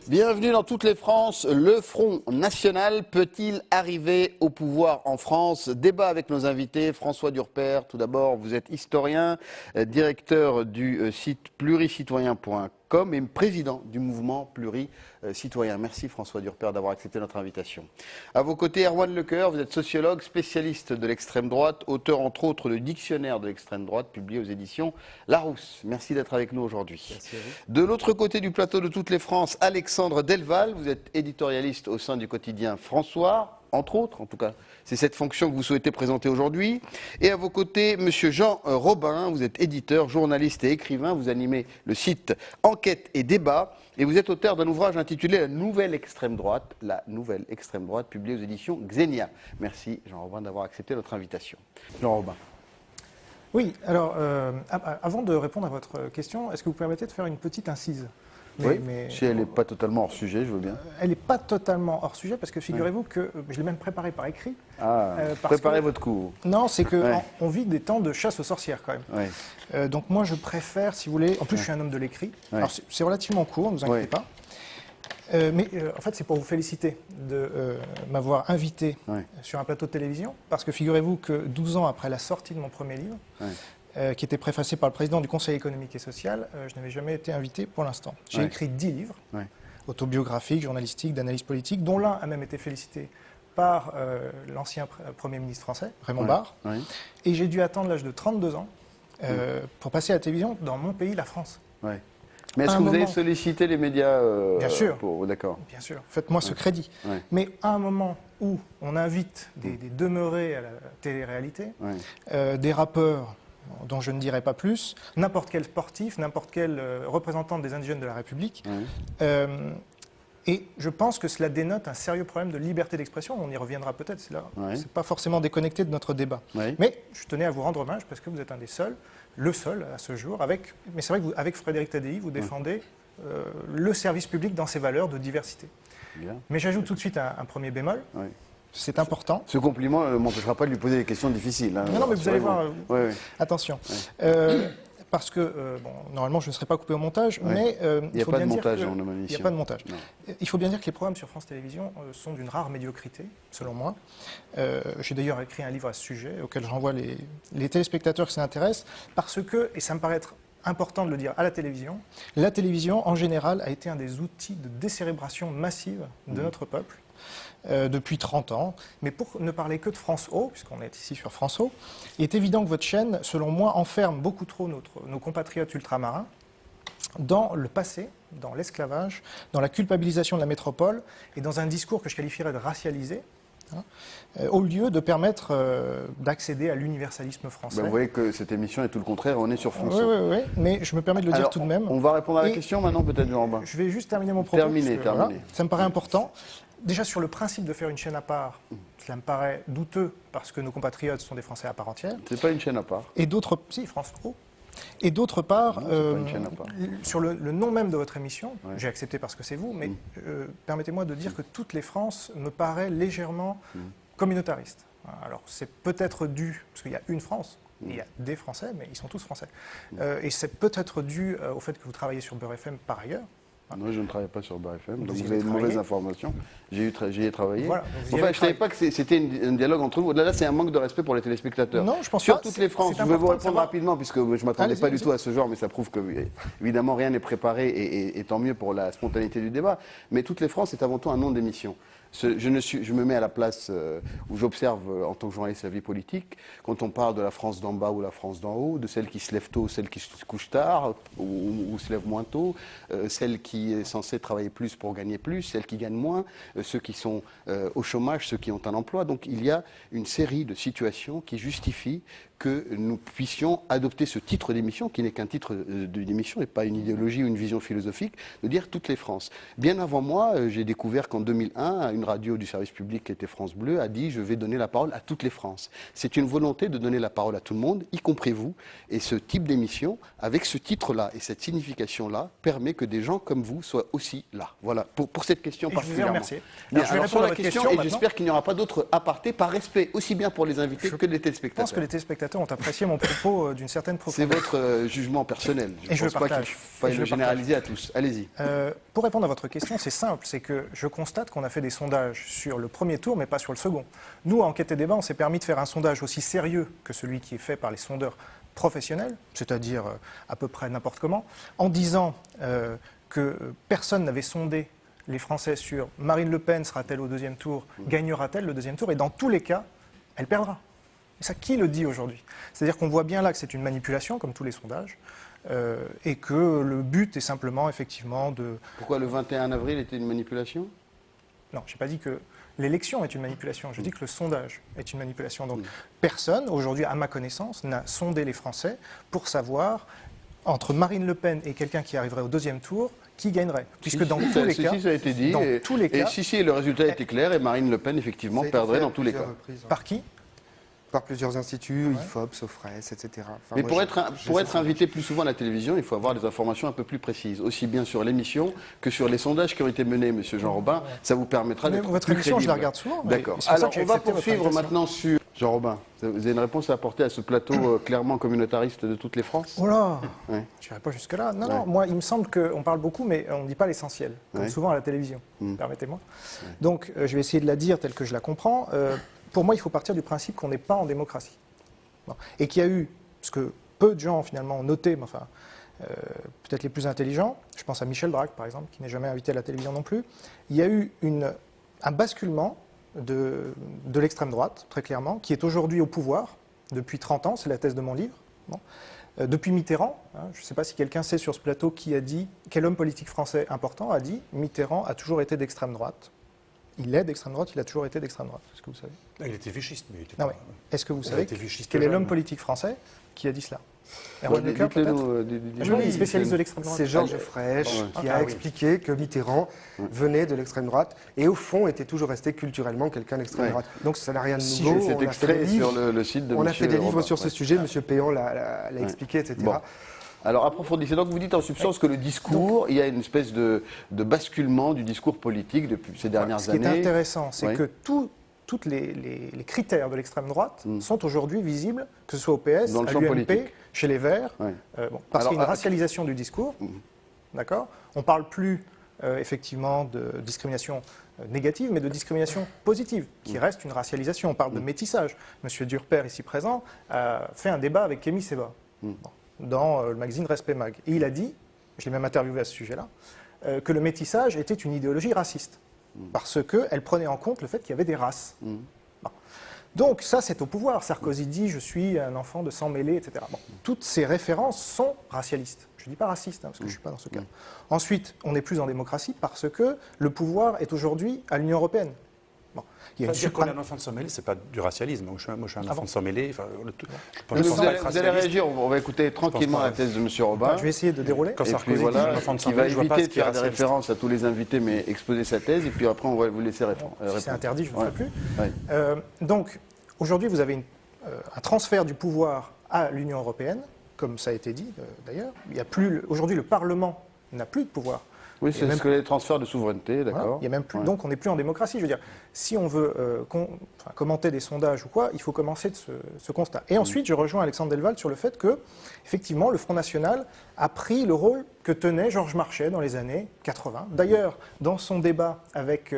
Bienvenue dans toutes les France. Le Front National peut-il arriver au pouvoir en France? Débat avec nos invités. François Durper, tout d'abord, vous êtes historien, directeur du site pluricitoyen.com et président du mouvement pluricitoyen. Merci François Durper d'avoir accepté notre invitation. À vos côtés, Erwan Lecoeur, vous êtes sociologue, spécialiste de l'extrême droite, auteur entre autres du dictionnaire de l'extrême droite publié aux éditions Larousse. Merci d'être avec nous aujourd'hui. De l'autre côté du plateau de toutes les France, Alexandre Delval, vous êtes éditorialiste au sein du quotidien François, entre autres, en tout cas, c'est cette fonction que vous souhaitez présenter aujourd'hui. Et à vos côtés, monsieur Jean Robin, vous êtes éditeur, journaliste et écrivain, vous animez le site Enquête et Débat, et vous êtes auteur d'un ouvrage intitulé La Nouvelle Extrême Droite, publié aux éditions Xenia. Merci Jean Robin d'avoir accepté notre invitation. Jean Robin. Oui, alors, avant de répondre à votre question, est-ce que vous permettez de faire une petite incise? Mais si elle n'est pas totalement hors sujet, je veux bien. Elle n'est pas totalement hors sujet, parce que figurez-vous que je l'ai même préparé par écrit. Préparez votre coup. Non, c'est qu'on vit des temps de chasse aux sorcières, quand même. Donc moi, je préfère, si vous voulez... En plus, je suis un homme de l'écrit. Alors, c'est relativement court, ne vous inquiétez pas. Mais en fait, c'est pour vous féliciter de m'avoir invité sur un plateau de télévision, parce que figurez-vous que 12 ans après la sortie de mon premier livre, qui était préfacé par le président du Conseil économique et social, je n'avais jamais été invité pour l'instant. J'ai écrit 10 livres, autobiographiques, journalistiques, d'analyse politique, dont l'un a même été félicité par l'ancien Premier ministre français, Raymond Barre. Et j'ai dû attendre l'âge de 32 ans pour passer à la télévision dans mon pays, la France. Mais est-ce que vous avez sollicité les médias Bien sûr. D'accord. Bien sûr. Faites-moi ce crédit. Mais à un moment où on invite des demeurés à la télé-réalité, des rappeurs dont je ne dirai pas plus, n'importe quel sportif, n'importe quel représentant des indigènes de la République, et je pense que cela dénote un sérieux problème de liberté d'expression. On y reviendra peut-être, c'est pas forcément déconnecté de notre débat. Mais je tenais à vous rendre hommage parce que vous êtes un des seuls, le seul à ce jour, mais c'est vrai que avec Frédéric Tadei, vous défendez le service public dans ses valeurs de diversité. Mais j'ajoute tout de suite un premier bémol. C'est important. Ce compliment ne m'empêchera pas de lui poser des questions difficiles. Non, mais vous allez voir. Attention. Parce que, normalement, je ne serai pas coupé au montage, mais il n'y a pas de montage dans ma mission. Il n'y a pas de montage. Il faut bien dire que les programmes sur France Télévisions sont d'une rare médiocrité, selon moi. J'ai d'ailleurs écrit un livre à ce sujet, auquel je renvoie les téléspectateurs qui s'y intéressent, parce que, et ça me paraît être important de le dire à la télévision, en général, a été un des outils de décérébration massive de notre peuple. Depuis 30 ans, mais pour ne parler que de France O, puisqu'on est ici sur France O, il est évident que votre chaîne, selon moi, enferme beaucoup trop nos compatriotes ultramarins dans le passé, dans l'esclavage, dans la culpabilisation de la métropole et dans un discours que je qualifierais de racialisé, au lieu de permettre d'accéder à l'universalisme français. Vous voyez que cette émission est tout le contraire, on est sur France O. Oui, mais je me permets de le dire tout de même. On va répondre à la question maintenant, peut-être, Jean Robin. Je vais juste terminer mon propos. Terminé. Ça me paraît important. Déjà, sur le principe de faire une chaîne à part, cela me paraît douteux parce que nos compatriotes sont des Français à part entière. C'est pas une chaîne à part. Et d'autre France Pro. Et d'autre part, sur le nom même de votre émission, j'ai accepté parce que c'est vous, mais permettez-moi de dire que toutes les France me paraît légèrement communautariste. Alors, c'est peut-être dû, parce qu'il y a une France, il y a des Français, mais ils sont tous Français. Et c'est peut-être dû au fait que vous travaillez sur Beurre FM par ailleurs. Non, je ne travaille pas sur Beurre FM, donc vous avez de mauvaises informations. J'y ai travaillé. Voilà, je ne savais pas que c'était un dialogue entre vous. Là, c'est un manque de respect pour les téléspectateurs. Non, je pense sur pas. Toutes les France, je vais vous répondre rapidement, puisque je ne m'attendais pas du tout à ce genre, mais ça prouve que, évidemment, rien n'est préparé, et tant mieux pour la spontanéité du débat. Mais Toutes les France, c'est avant tout un nom d'émission. Je me mets à la place où j'observe en tant que journaliste la vie politique, quand on parle de la France d'en bas ou la France d'en haut, de celle qui se lève tôt, celle qui se couche tard ou se lève moins tôt, celle qui est censée travailler plus pour gagner plus, celle qui gagne moins, ceux qui sont au chômage, ceux qui ont un emploi. Donc il y a une série de situations qui justifient que nous puissions adopter ce titre d'émission, qui n'est qu'un titre d'émission et pas une idéologie ou une vision philosophique, de dire Toutes les France. Bien avant moi, j'ai découvert qu'en 2001, une radio du service public qui était France Bleu a dit « Je vais donner la parole à toutes les France ». C'est une volonté de donner la parole à tout le monde, y compris vous. Et ce type d'émission, avec ce titre-là et cette signification-là, permet que des gens comme vous soient aussi là. Voilà, pour cette question particulièrement. Je vous remercie. Alors, sur la question, et j'espère qu'il n'y aura pas d'autres apartés, par respect aussi bien pour les invités que les téléspectateurs. Je pense que les téléspectateurs téléspectateurs ont apprécié mon propos d'une certaine profondeur. C'est votre jugement personnel. Je ne pense pas qu'il faille le généraliser à tous. Allez-y. Pour répondre à votre question, c'est simple. C'est que je constate qu'on a fait des sondages sur le premier tour, mais pas sur le second. Nous, à Enquête et Débat, on s'est permis de faire un sondage aussi sérieux que celui qui est fait par les sondeurs professionnels, c'est-à-dire à peu près n'importe comment, en disant que personne n'avait sondé les Français sur Marine Le Pen sera-t-elle au deuxième tour, gagnera-t-elle le deuxième tour, et dans tous les cas, elle perdra. Et ça, qui le dit aujourd'hui? C'est-à-dire qu'on voit bien là que c'est une manipulation, comme tous les sondages, et que le but est simplement, effectivement, de... Pourquoi le 21 avril était une manipulation? Non, je n'ai pas dit que l'élection est une manipulation, je dis que le sondage est une manipulation. Donc personne, aujourd'hui, à ma connaissance, n'a sondé les Français pour savoir, entre Marine Le Pen et quelqu'un qui arriverait au deuxième tour, qui gagnerait. Puisque dans tous les cas... ça a été dit. Le résultat était clair et Marine Le Pen, effectivement, perdrait dans tous les cas. Par qui? Par plusieurs instituts, IFOP, Sofres, etc. Enfin, mais pour être invité plus souvent à la télévision, il faut avoir des informations un peu plus précises, aussi bien sur l'émission que sur les sondages qui ont été menés, Monsieur Jean Robin. Ça vous permettra d'être plus crédible. Votre émission, je la regarde souvent. D'accord. Alors, on va poursuivre maintenant sur... Jean Robin, vous avez une réponse à apporter à ce plateau clairement communautariste de toutes les France? Oh là, je n'irai pas jusque-là. Non, non, moi, il me semble qu'on parle beaucoup, mais on ne dit pas l'essentiel, comme souvent à la télévision, permettez-moi. Donc, je vais essayer de la dire telle que je la comprends. Pour moi, il faut partir du principe qu'on n'est pas en démocratie. Bon. Et qu'il y a eu, ce que peu de gens finalement ont noté, mais enfin, peut-être les plus intelligents, je pense à Michel Drac par exemple, qui n'est jamais invité à la télévision non plus, il y a eu un basculement de l'extrême droite, très clairement, qui est aujourd'hui au pouvoir depuis 30 ans, c'est la thèse de mon livre. Bon. Depuis Mitterrand, je ne sais pas si quelqu'un sait sur ce plateau qui a dit, quel homme politique français important a dit, Mitterrand a toujours été d'extrême droite. Il est d'extrême droite, il a toujours été d'extrême droite. Est-ce que vous savez? Il était vichyste, mais il était pas... ouais. Est-ce que vous savez quel est l'homme politique français qui a dit cela? Erwan Leclerc, peut-être? Spécialiste de l'extrême droite. C'est Georges Frêche qui a expliqué que Mitterrand venait de l'extrême droite et au fond était toujours resté culturellement quelqu'un d'extrême droite. Donc ça n'a rien de nouveau. C'est extrait sur le site de On a fait des livres sur ce sujet, M. Péan l'a expliqué, etc. Alors approfondissez. Donc vous dites en substance que le discours, il y a une espèce de basculement du discours politique depuis ces dernières années. Ce qui est intéressant, c'est que tous les critères de l'extrême droite sont aujourd'hui visibles, que ce soit au PS, à l'UMP, chez les Verts, parce qu'il y a une racialisation du discours. D'accord. On ne parle plus effectivement de discrimination négative, mais de discrimination positive, qui reste une racialisation. On parle de métissage. Monsieur Durper, ici présent, a fait un débat avec Kémy Séba. Dans le magazine Respect Mag. Et il a dit, je l'ai même interviewé à ce sujet-là, que le métissage était une idéologie raciste, parce qu'elle prenait en compte le fait qu'il y avait des races. Bon. Donc ça, c'est au pouvoir. Sarkozy dit, je suis un enfant de sang mêlé, etc. Bon. Toutes ces références sont racialistes. Je ne dis pas raciste, parce que je ne suis pas dans ce cas. Ensuite, on n'est plus en démocratie parce que le pouvoir est aujourd'hui à l'Union européenne. Bon. Il y a dire qu'on est un enfant de sang mêlé, ce n'est pas du racialisme. Moi, je suis un enfant de sang mêlé. Vous allez réagir, on va écouter tranquillement la thèse de M. Robin. Je vais essayer de dérouler. Quand Sarkozy dit enfant de sang mêlé, qui va éviter de faire des références à tous les invités, mais exposer sa thèse, et puis après, on va vous laisser répondre. Si c'est interdit, je ne le ferai plus. Donc, aujourd'hui, vous avez un transfert du pouvoir à l'Union européenne, comme ça a été dit d'ailleurs. Aujourd'hui, le Parlement n'a plus de pouvoir. Oui, c'est ce que les transferts de souveraineté, d'accord. Voilà, il y a même plus, donc on n'est plus en démocratie. Je veux dire, si on veut commenter des sondages ou quoi, il faut commencer de ce constat. Et ensuite, je rejoins Alexandre Delval sur le fait que, effectivement, le Front National a pris le rôle que tenait Georges Marchais dans les années 80. D'ailleurs, dans son débat avec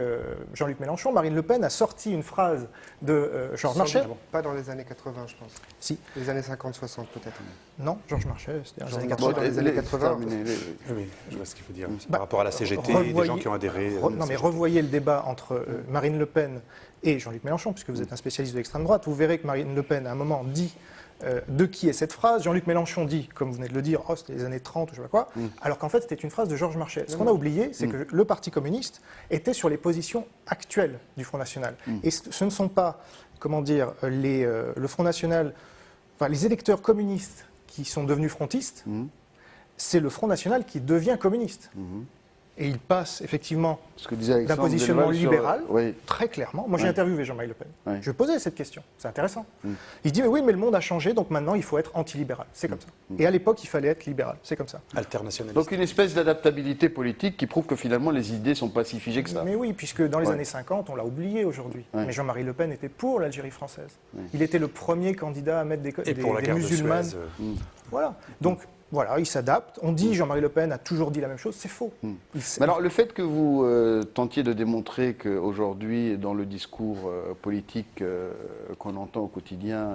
Jean-Luc Mélenchon, Marine Le Pen a sorti une phrase de Georges Marchais. Pas dans les années 80, je pense. Si. Les années 50-60, peut-être. Non, Georges Marchais, c'était dans les années 80. Oui, je vois ce qu'il faut dire. Par rapport à la CGT, des gens qui ont adhéré. Non, mais revoyez le débat entre Marine Le Pen et Jean-Luc Mélenchon, puisque vous êtes un spécialiste de l'extrême droite. Vous verrez que Marine Le Pen, à un moment, dit de qui est cette phrase. Jean-Luc Mélenchon dit, comme vous venez de le dire, c'était les années 30 ou je sais pas quoi, alors qu'en fait, c'était une phrase de Georges Marchais. Ce qu'on a oublié, c'est que le Parti communiste était sur les positions actuelles du Front National. Et ce ne sont pas, comment dire, le Front National, enfin, les électeurs communistes qui sont devenus frontistes, c'est le Front National qui devient communiste. et il passe effectivement Ce que disait d'un positionnement libéral, oui. très clairement. Moi, j'ai interviewé Jean-Marie Le Pen. Oui. Je posais cette question. C'est intéressant. Il dit, mais oui, mais le monde a changé, donc maintenant, il faut être anti-libéral. C'est comme ça. Et à l'époque, il fallait être libéral. C'est comme ça. Alternationaliste. Donc une espèce d'adaptabilité politique qui prouve que finalement, les idées ne sont pas si figées que ça. Mais oui, puisque dans les années 50, on l'a oublié aujourd'hui. Mais Jean-Marie Le Pen était pour l'Algérie française. Il était le premier candidat à mettre des musulmanes. Voilà. Donc, voilà, il s'adapte. On dit Jean-Marie Le Pen a toujours dit la même chose, c'est faux. Mais alors le fait que vous tentiez de démontrer qu'aujourd'hui, dans le discours politique qu'on entend au quotidien,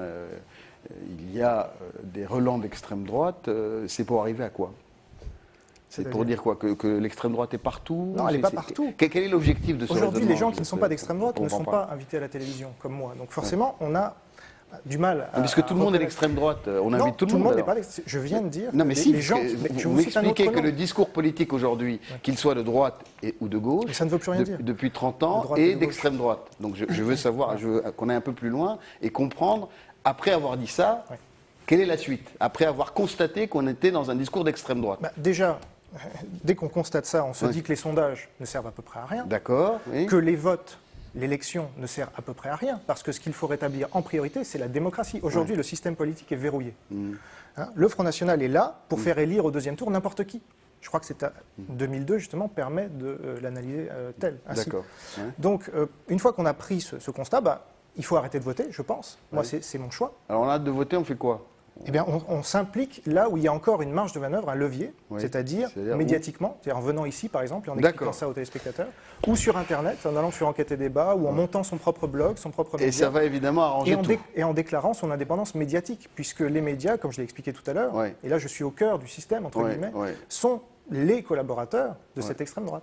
il y a des relents d'extrême droite, c'est pour arriver à quoi? C'est pour dire quoi? Que l'extrême droite est partout? Non, elle n'est pas partout. Quel est l'objectif de ce raisonnement? Aujourd'hui, les gens qui ne sont pas d'extrême droite ne sont pas invités à la télévision, comme moi. Donc forcément, on a du mal à... Puisque tout le monde est l'extrême droite, on invite tout le monde. N'est pas je viens de dire non, mais si, les gens... vous m'expliquez que le discours politique aujourd'hui, qu'il soit de droite ou de gauche, mais ça ne veut plus rien dire. Depuis 30 ans, est d'extrême droite. Donc je veux savoir, je veux qu'on aille un peu plus loin et comprendre, après avoir dit ça, quelle est la suite? Après avoir constaté qu'on était dans un discours d'extrême droite. Déjà, dès qu'on constate ça, on se dit que les sondages ne servent à peu près à rien. D'accord. Oui. Que les votes, l'élection ne sert à peu près à rien, parce que ce qu'il faut rétablir en priorité, c'est la démocratie. Aujourd'hui, le système politique est verrouillé. Le Front National est là pour faire élire au deuxième tour n'importe qui. Je crois que c'est 2002, justement, permet de l'analyser tel. D'accord. Donc, une fois qu'on a pris ce constat, il faut arrêter de voter, je pense. Moi, c'est mon choix. Alors, on a hâte de voter, on fait quoi? Eh bien, on s'implique là où il y a encore une marge de manœuvre, un levier, c'est-à-dire médiatiquement, c'est-à-dire en venant ici, par exemple, et en expliquant ça aux téléspectateurs, ou sur Internet, en allant sur Enquête et Débat, ou en montant son propre blog, son propre média. Et ça va évidemment arranger tout. Et en déclarant son indépendance médiatique, puisque les médias, comme je l'ai expliqué tout à l'heure, et là je suis au cœur du système, entre guillemets, sont les collaborateurs de cette extrême droite.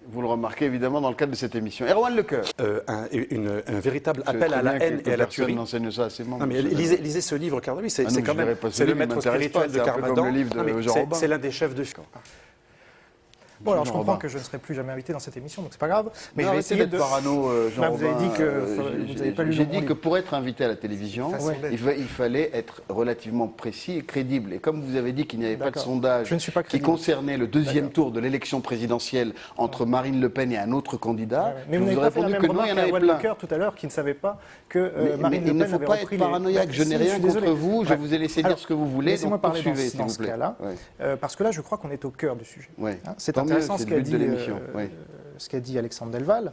Vous le remarquez évidemment dans le cadre de cette émission. Erwan Lecoeur. Un véritable appel à la haine et à la tuerie. N'enseigne ça à ses membres. Non, mais lisez ce livre, car oui, c'est quand même le maître spirituel de Carmadan. C'est l'un des chefs de... Bon, alors je comprends que je ne serai plus jamais invité dans cette émission, donc c'est pas grave. Mais je vais essayer d'être parano, Jean-Robin. Vous avez dit que vous n'avez pas lu. J'ai dit que pour être invité à la télévision, il fallait être relativement précis et crédible. Et comme vous avez dit qu'il n'y avait pas de sondage qui concernait le deuxième tour de l'élection présidentielle entre Marine Le Pen et un autre candidat, mais vous n'avez pas fait la même remarque à Erwan Lecoeur tout à l'heure qui ne savait pas que Marine Le Pen avait repris les... Il ne faut pas être paranoïaque, je n'ai rien contre vous, je vous ai laissé dire ce que vous voulez, donc poursuivez s'il vous plaît. Parce que là, je crois qu'on est au cœur du sujet. C'est intéressant ce qu'a dit Alexandre Delval,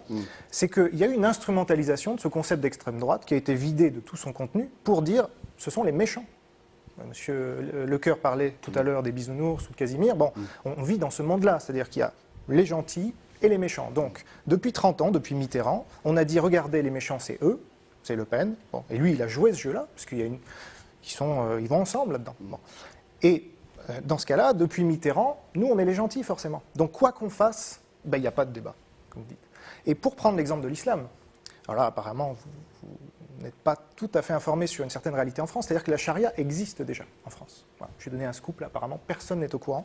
c'est qu'il y a eu une instrumentalisation de ce concept d'extrême droite qui a été vidé de tout son contenu pour dire ce sont les méchants. Monsieur Lecoeur parlait tout à l'heure des bisounours ou de Casimir. Bon, on vit dans ce monde-là, c'est-à-dire qu'il y a les gentils et les méchants. Donc, depuis 30 ans, depuis Mitterrand, on a dit regardez, les méchants, c'est eux, c'est Le Pen. Bon, et lui, il a joué ce jeu-là, parce qu'il y a ils vont ensemble là-dedans. Bon. Et dans ce cas-là, depuis Mitterrand, nous, on est les gentils, forcément. Donc, quoi qu'on fasse, il n'y a pas de débat, comme vous dites. Et pour prendre l'exemple de l'islam, alors là, apparemment, vous n'êtes pas tout à fait informé sur une certaine réalité en France, c'est-à-dire que la charia existe déjà en France. Voilà. Je vais donner un scoop, là, apparemment, personne n'est au courant.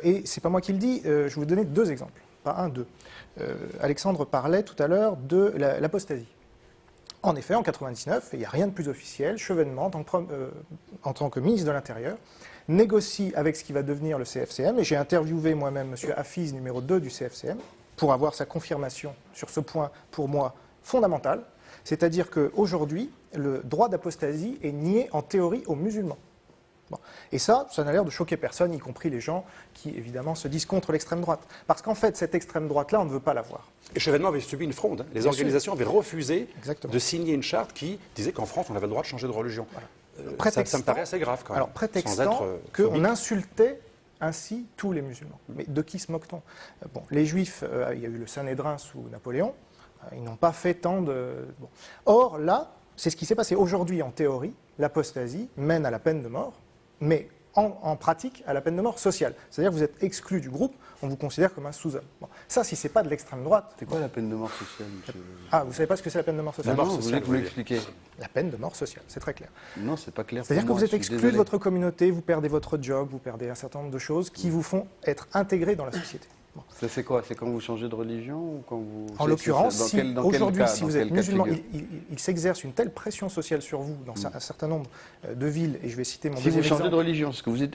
Et c'est pas moi qui le dis, je vais vous donner deux exemples, pas un, deux. Alexandre parlait tout à l'heure de l'apostasie. En effet, en 1999, il n'y a rien de plus officiel, Chevènement, en tant que ministre de l'Intérieur, négocie avec ce qui va devenir le CFCM, et j'ai interviewé moi-même M. Hafiz, numéro 2 du CFCM, pour avoir sa confirmation sur ce point, pour moi, fondamental, c'est-à-dire qu'aujourd'hui, le droit d'apostasie est nié en théorie aux musulmans. Bon. Et ça n'a l'air de choquer personne, y compris les gens qui, évidemment, se disent contre l'extrême droite. Parce qu'en fait, cette extrême droite-là, on ne veut pas la voir. Et Chevènement avait subi une fronde. Les organisations avaient refusé de signer une charte qui disait qu'en France, on avait le droit de changer de religion. Voilà. Ça me paraît assez grave quand même. Alors, prétextant qu'on insultait ainsi tous les musulmans. Mais de qui se moque-t-on? Bon, les Juifs, il y a eu le Sanhédrin sous Napoléon, ils n'ont pas fait tant de... Bon. Or, là, c'est ce qui s'est passé. Aujourd'hui, en théorie, l'apostasie mène à la peine de mort, mais en pratique, à la peine de mort sociale. C'est-à-dire que vous êtes exclu du groupe, on vous considère comme un sous-homme. Bon. Ça, si ce n'est pas de l'extrême droite... C'est quoi la peine de mort sociale, monsieur? Ah, vous ne savez pas ce que c'est la peine de mort sociale? Non, vous voulez que vous l'expliquiez. La peine de mort sociale, c'est très clair. Non, c'est pas clair. C'est-à-dire que vous êtes exclu de votre communauté, vous perdez votre job, vous perdez un certain nombre de choses qui vous font être intégré dans la société. Ça c'est quoi? C'est quand vous changez de religion ou quand vous... En l'occurrence, si aujourd'hui, si vous êtes musulman, il s'exerce une telle pression sociale sur vous dans un certain nombre de villes, et je vais citer mon deuxième exemple. Si vous changez de religion,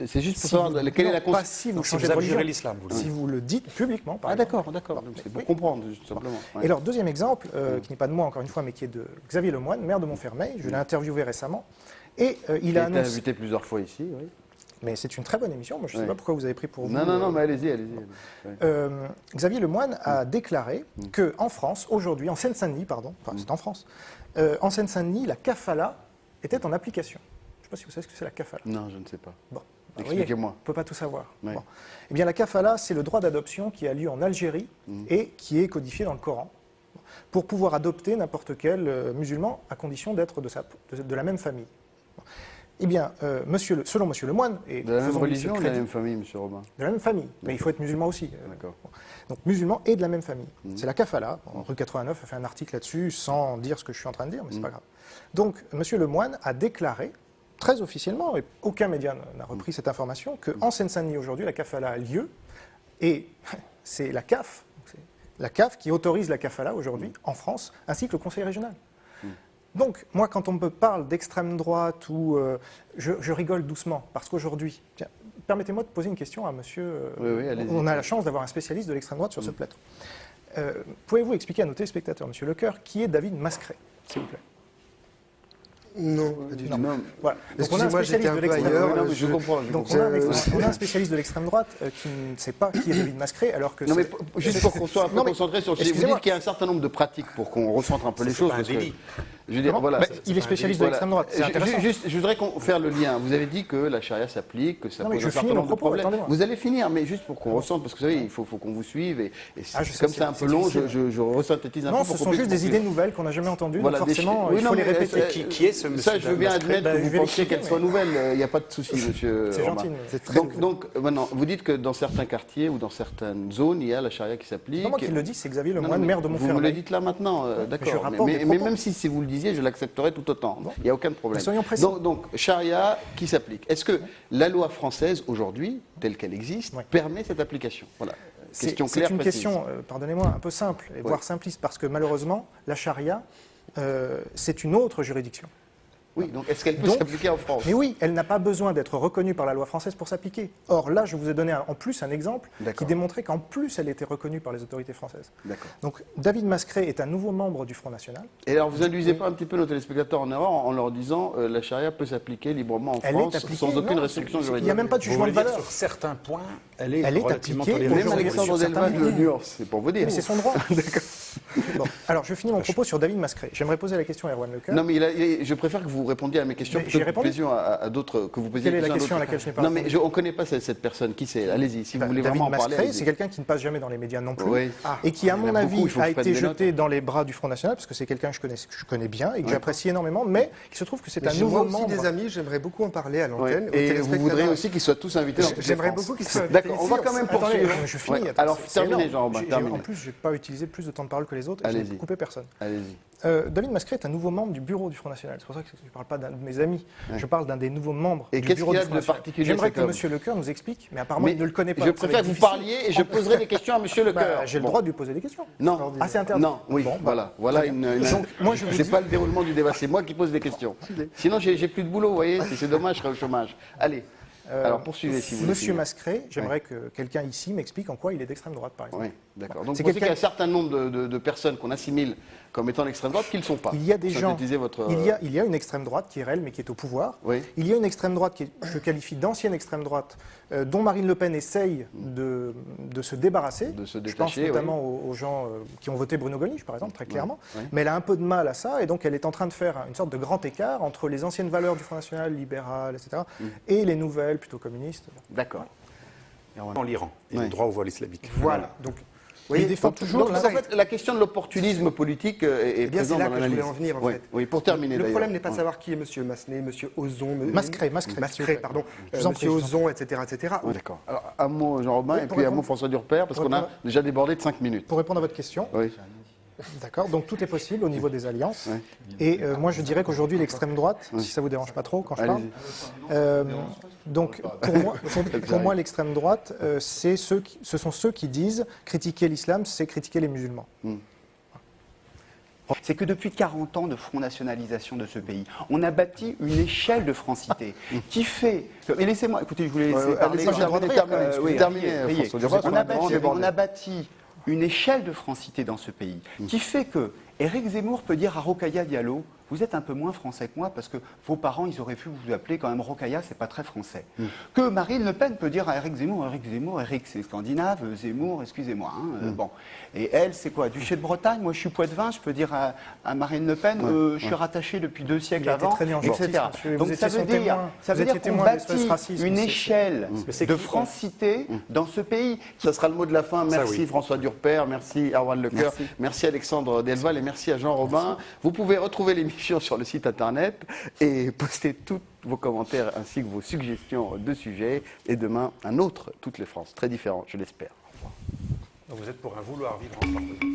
c'est juste pour savoir quelle est la conséquence. Si vous changez de religion, l'islam, si vous le dites publiquement. Ah d'accord. C'est pour comprendre, tout simplement. Et alors, deuxième exemple, qui n'est pas de moi encore une fois, mais qui est de Xavier Lemoine, maire de Montfermeil. Je l'ai interviewé récemment. Et il a annoncé... invité plusieurs fois ici, oui. Mais c'est une très bonne émission. Moi, je ne sais pas pourquoi vous avez pris pour vous. Non, mais allez-y. Xavier Lemoine a déclaré qu'en France, aujourd'hui, en Seine-Saint-Denis, c'est en France, en Seine-Saint-Denis, la kafala était en application. Je ne sais pas si vous savez ce que c'est la kafala. Non, je ne sais pas. Bon, expliquez-moi. On ne peut pas tout savoir. Oui. Bon. Eh bien, la kafala, c'est le droit d'adoption qui a lieu en Algérie et qui est codifié dans le Coran pour pouvoir adopter n'importe quel musulman à condition d'être de la même famille. Eh bien, selon M. Lemoine... De la même religion ou de la même famille, M. Robin? De la même famille, mais il faut être musulman aussi. D'accord. Donc musulman et de la même famille. C'est la kafala. Rue 89 a fait un article là-dessus sans dire ce que je suis en train de dire, mais c'est pas grave. Donc M. Lemoine a déclaré, très officiellement, et aucun média n'a repris cette information, qu'en Seine-Saint-Denis aujourd'hui, la kafala a lieu, et c'est la CAF qui autorise la kafala aujourd'hui en France, ainsi que le Conseil régional. Donc, moi, quand on me parle d'extrême droite, je rigole doucement, parce qu'aujourd'hui, permettez-moi de poser une question à monsieur... on a la chance d'avoir un spécialiste de l'extrême droite sur ce plateau. Pouvez-vous expliquer à nos téléspectateurs, monsieur Lecoeur, qui est David Mascret, s'il vous plaît? Non, non. Voilà. Donc on a un spécialiste de l'extrême droite. Je comprends. Donc on a un spécialiste de l'extrême droite qui ne sait pas qui est David Mascret, alors que... Non mais juste pour qu'on soit un peu concentré sur... Vous dites qu'il y a un certain nombre de pratiques pour qu'on recentre un peu les choses. Je veux dire, voilà, il est spécialiste de l'extrême droite. Je voudrais faire le lien. Vous avez dit que la charia s'applique, que ça pose un certain nombre de problèmes. Vous allez finir, mais juste pour qu'on ressente, parce que vous savez, il faut qu'on vous suive. Et comme c'est un peu long, je resynthétise un peu. Non, ce sont juste des idées nouvelles qu'on n'a jamais entendues. Donc forcément, il faut les répéter. Qui est ce monsieur? Ça, je veux bien admettre que vous pensiez qu'elles soient nouvelles. Il n'y a pas de souci, monsieur. C'est gentil. Donc, maintenant, vous dites que dans certains quartiers ou dans certaines zones, il y a la charia qui s'applique. C'est pas moi qui le dis, c'est Xavier Lemoine, maire de Montfermeil. Vous me le dites là maintenant, d'accord. Mais même si vous le disiez, je l'accepterais tout autant. Il n'y a aucun problème. Soyons précis. Donc, charia qui s'applique. Est-ce que la loi française, aujourd'hui, telle qu'elle existe, permet cette application? Voilà. C'est une question, pardonnez-moi, un peu simple, voire simpliste, parce que malheureusement, la charia, c'est une autre juridiction. Oui, donc est-ce qu'elle peut s'appliquer en France? Mais oui, elle n'a pas besoin d'être reconnue par la loi française pour s'appliquer. Or là, je vous ai donné en plus un exemple qui démontrait qu'en plus, elle était reconnue par les autorités françaises. Donc David Mascret est un nouveau membre du Front National. Et alors, vous induisez pas un petit peu nos téléspectateurs en erreur en leur disant la charia peut s'appliquer librement en France sans aucune restriction juridique? Il n'y a même pas de jugement de valeur. Sur certains points, elle est relativement tolérée. Même Alexandre Delval le nuance, c'est pour vous dire. Mais c'est son droit. Bon, alors je finis mon propos sur David Mascret. J'aimerais poser la question à Erwan Lecoeur. Non, mais je préfère que vous répondiez à mes questions plutôt que vous posiez à d'autres. Quelle est la question à laquelle je n'ai pas répondu? Non, mais on ne connaît pas cette personne. Qui c'est? Allez-y, si vous voulez vraiment en parler. David Mascret, c'est quelqu'un qui ne passe jamais dans les médias non plus. Et qui, à mon avis, a été jeté dans les bras du Front National, parce que c'est quelqu'un que je connais bien et que j'apprécie énormément, mais il se trouve que c'est un nouveau membre. J'ai des amis, j'aimerais beaucoup en parler à l'antenne. Et vous voudrez aussi qu'ils soient tous invités dans toutes les J'aimerais beaucoup qu'ils soient invités. D'accord, on va quand même poursuivre. Je finis. Alors, terminez, Jean-Robin. En plus, je n'ai pas utilisé plus de temps de parole que les autres et je n'ai coupé personne. Allez-y. David Mascret est un nouveau membre du bureau du Front National. C'est pour ça que je ne parle pas d'un de mes amis, je parle d'un des nouveaux membres du bureau du Front National. J'aimerais que M. Lecoeur nous explique, mais apparemment il ne le connaît pas. Je préfère que vous parliez et je poserai des questions à M. Lecoeur. J'ai le droit de lui poser des questions. Non. Ah, c'est interdit. Non, oui, voilà. C'est pas le déroulement du débat, c'est moi qui pose des questions. Sinon, j'ai plus de boulot, vous voyez, c'est dommage, je serai au chômage. Allez. Alors poursuivez si vous voulez. Monsieur Mascret, j'aimerais que quelqu'un ici m'explique en quoi il est d'extrême droite, par exemple. Oui, d'accord. Donc vous pensez qu'il y a un certain nombre de personnes qu'on assimile comme étant l'extrême droite qui ne le sont pas. Il y a des gens. Il y a une extrême droite qui est réelle mais qui est au pouvoir. Oui. Il y a une extrême droite que je qualifie d'ancienne extrême droite, dont Marine Le Pen essaye de se débarrasser. De se détacher. Je pense notamment aux gens qui ont voté Bruno Gollnisch, par exemple, très clairement. Mais elle a un peu de mal à ça et donc elle est en train de faire une sorte de grand écart entre les anciennes valeurs du Front National, libéral, etc., et les nouvelles, plutôt communistes. D'accord. En l'Iran et le droit au voile islamique. Voilà. Donc, il défend toujours. Donc, en fait, la question de l'opportunisme politique est présente dans l'analyse. C'est là que je voulais en venir, en fait. Oui, pour terminer. Le problème n'est pas de savoir qui est M. Massenet, M. Ozon, Mascret, pardon, M. Ozon, etc. D'accord. Alors, un mot Jean-Robin et puis un mot François Durper, parce qu'on a déjà débordé de 5 minutes. Pour répondre à votre question, D'accord, donc tout est possible au niveau des alliances. Ouais. Et moi, je dirais qu'aujourd'hui, l'extrême droite, si ça vous dérange pas trop quand je parle, donc pour moi, l'extrême droite, ce sont ceux qui disent critiquer l'islam, c'est critiquer les musulmans. C'est que depuis 40 ans de front nationalisation de ce pays, on a bâti une échelle de francité qui fait... Mais laissez-moi, écoutez, je voulais laisser parler. On a bâti une échelle de francité dans ce pays qui fait que Éric Zemmour peut dire à Rokhaya Diallo, vous êtes un peu moins français que moi parce que vos parents, ils auraient pu vous appeler quand même Rokhaya, c'est pas très français. Que Marine Le Pen peut dire à Éric Zemmour, Éric c'est scandinave, Zemmour, excusez-moi. Bon. Et elle, c'est quoi? Duché de Bretagne, moi je suis Poitevin, je peux dire à Marine Le Pen, je suis rattaché depuis 2 siècles avant, etc. Donc ça veut dire qu'on bâtit une échelle de francité dans ce pays. Ça sera le mot de la fin. Merci François Durper, merci Erwan Lecoeur, merci Alexandre Delval et merci à Jean Robin. Vous pouvez retrouver l'émission sur le site internet et poster tous vos commentaires ainsi que vos suggestions de sujets. Et demain, un autre, Toutes les France, très différent, je l'espère. Au revoir. Donc vous êtes pour un vouloir vivre ensemble.